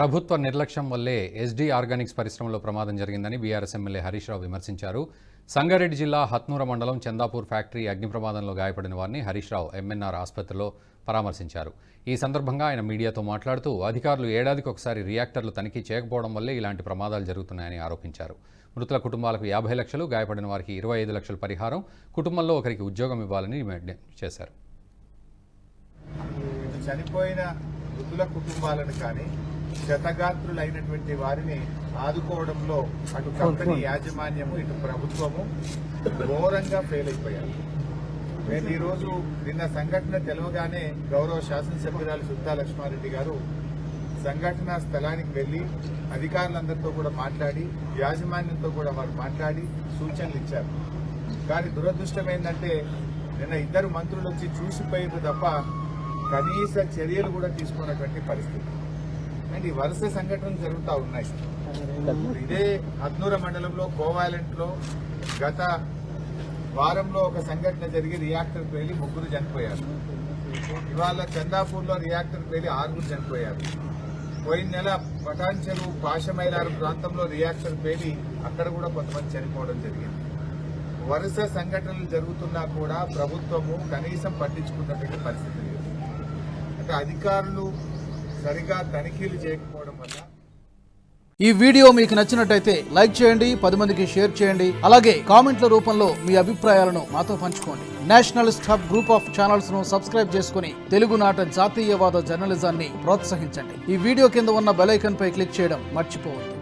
ప్రభుత్వ నిర్లక్ష్యం వల్లే ఎస్డీ ఆర్గానిక్స్ పరిశ్రమలో ప్రమాదం జరిగిందని బీఆర్ఎస్ ఎమ్మెల్యే హరీష్ రావు విమర్శించారు. సంగారెడ్డి జిల్లా హత్నూర మండలం చందాపూర్ ఫ్యాక్టరీ అగ్ని ప్రమాదంలో గాయపడిన వారిని హరీష్ రావు ఎంఎన్ఆర్ ఆసుపత్రిలో పరామర్శించారు. ఈ సందర్భంగా ఆయన మీడియాతో మాట్లాడుతూ అధికారులు ఏడాదికి ఒకసారి రియాక్టర్లు తనిఖీ చేయకపోవడం వల్లే ఇలాంటి ప్రమాదాలు జరుగుతున్నాయని ఆరోపించారు. మృతుల కుటుంబాలకు 50 లక్షలు, గాయపడిన వారికి 25 లక్షల పరిహారం, కుటుంబంలో ఒకరికి ఉద్యోగం ఇవ్వాలని డిమాండ్ చేశారు. చనిపోయిన మృతుల కుటుంబాలను కానీ క్షతగాత్రులైనటువంటి వారిని ఆదుకోవడంలో అటు కంపెనీ యాజమాన్యము ఇటు ప్రభుత్వము ఘోరంగా ఫెయిల్ అయిపోయారు. నేను ఈరోజు నిన్న సంఘటన తెలవగానే గౌరవ శాసనసభ్యురాలు సుద్దా లక్ష్మారెడ్డి గారు సంఘటన స్థలానికి వెళ్లి అధికారులందరితో కూడా మాట్లాడి యాజమాన్యంతో కూడా వారు మాట్లాడి సూచనలు ఇచ్చారు. కానీ దురదృష్టం ఏంటంటే నిన్న 2 మంత్రులు వచ్చి చూసిపోయారు తప్ప కనీస చర్యలు కూడా తీసుకున్నటువంటి పరిస్థితి. అండ్ ఈ వరుస సంఘటనలు జరుగుతూ ఉన్నాయి. ఇదే హత్నూర మండలంలో కోవాలెంట్లో గత వారంలో ఒక సంఘటన జరిగి రియాక్టర్ పేలి 3 చనిపోయారు. ఇవాళ చందాపూర్లో రియాక్టర్ పేలి 6 చనిపోయారు. పోయిన నెల పటాన్ చెరువు పాషమైలారు ప్రాంతంలో రియాక్టర్ పేలి అక్కడ కూడా కొంతమంది చనిపోవడం జరిగింది. వరుస సంఘటనలు జరుగుతున్నా కూడా ప్రభుత్వము కనీసం పట్టించుకున్నటువంటి పరిస్థితి లేదు. అంటే అధికారులు సరిగా తనిఖీలు చేయకపోవడం వల్ల. ఈ వీడియో మీకు నచ్చినట్టయితే లైక్ చేయండి, 10 మందికి షేర్ చేయండి. అలాగే కామెంట్ల రూపంలో మీ అభిప్రాయాలను మాతో పంచుకోండి. Nationalist hub group of channels ను సబ్స్క్రైబ్ చేసుకుని తెలుగునాట జాతీయవాద జర్నలిజాన్ని ప్రోత్సహించండి. ఈ వీడియో కింద ఉన్న బెల్ ఐకాన్ పై క్లిక్ చేయడం మర్చిపోవద్దు.